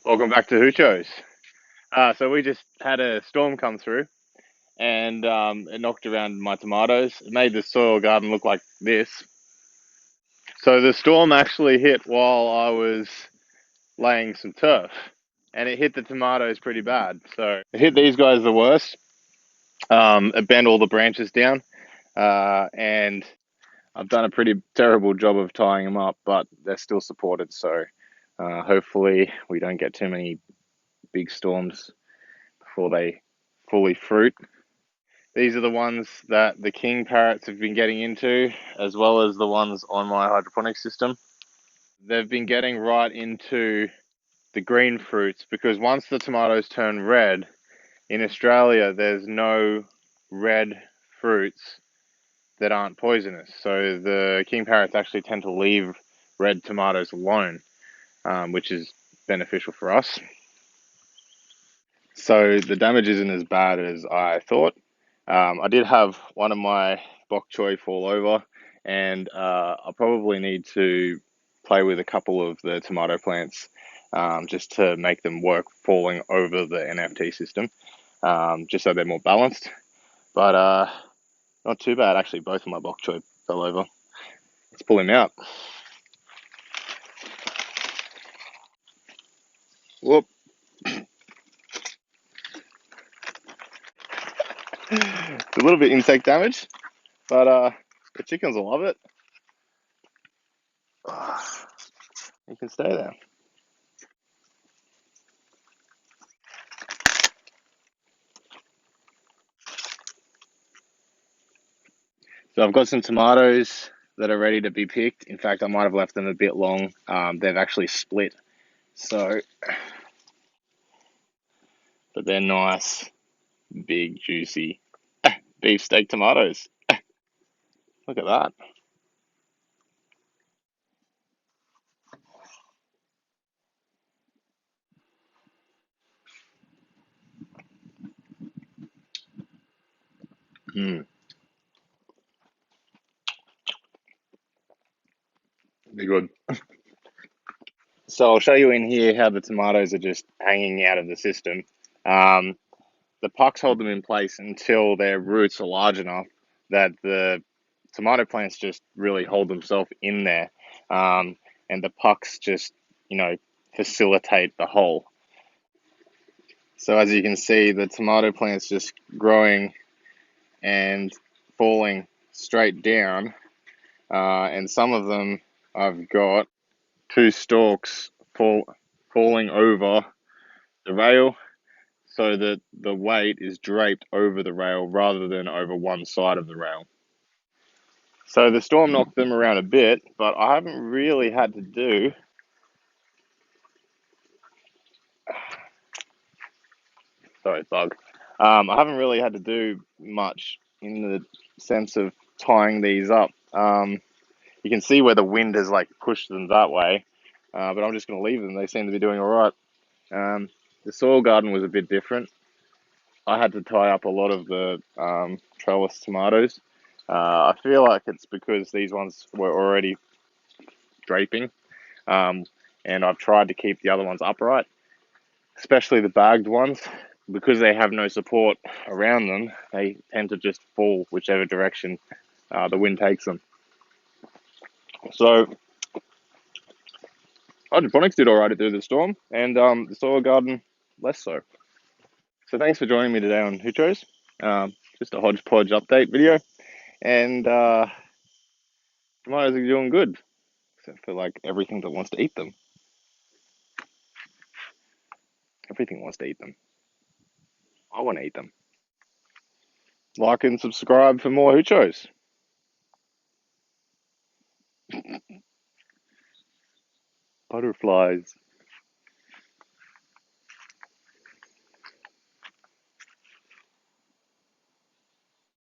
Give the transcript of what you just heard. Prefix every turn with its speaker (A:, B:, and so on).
A: Welcome back to Hoochos. So we just had a storm come through and it knocked around my tomatoes. It made the soil garden look like this. So the storm actually hit while I was laying some turf and it hit the tomatoes pretty bad. So it hit these guys the worst. It bent all the branches down and I've done a pretty terrible job of tying them up, but they're still supported. So hopefully we don't get too many big storms before they fully fruit. These are the ones that the king parrots have been getting into, as well as the ones on my hydroponic system. They've been getting right into the green fruits because once the tomatoes turn red, in Australia, there's no red fruits that aren't poisonous. So the king parrots actually tend to leave red tomatoes alone, which is beneficial for us. So the damage isn't as bad as I thought. I did have one of my bok choy fall over, and I probably need to play with a couple of the tomato plants just to make them work falling over the NFT system, just so they're more balanced. But not too bad, actually. Both of my bok choy fell over. Let's pull him out. Whoop. It's a little bit insect damage, but the chickens will love it. You can stay there. So I've got some tomatoes that are ready to be picked. In fact, I might have left them a bit long. They've actually split. So, but they're nice, big, juicy beefsteak tomatoes. Look at that. Mm, they're good. So I'll show you in here how the tomatoes are just hanging out of the system. Um, the pucks hold them in place until their roots are large enough that the tomato plants just really hold themselves in there. And the pucks just, you know, facilitate the hole. So as you can see, the tomato plant's just growing and falling straight down. And some of them I've got two stalks falling over the rail so that the weight is draped over the rail rather than over one side of the rail. So the storm knocked them around a bit, but I haven't really had to do. Sorry, bug. I haven't really had to do much in the sense of tying these up. You can see where the wind has like pushed them that way, but I'm just going to leave them. They seem to be doing all right. The soil garden was a bit different. I had to tie up a lot of the trellis tomatoes. I feel like it's because these ones were already draping, um, and I've tried to keep the other ones upright, especially the bagged ones. Because they have no support around them, they tend to just fall whichever direction the wind takes them. So hydroponics did all right through the storm, and the soil garden less so. So thanks for joining me today on Hoochos. Just a hodgepodge update video, and tomatoes are doing good, except for like everything that wants to eat them. Everything wants to eat them. I want to eat them. Like and subscribe for more Hoochos. Butterflies.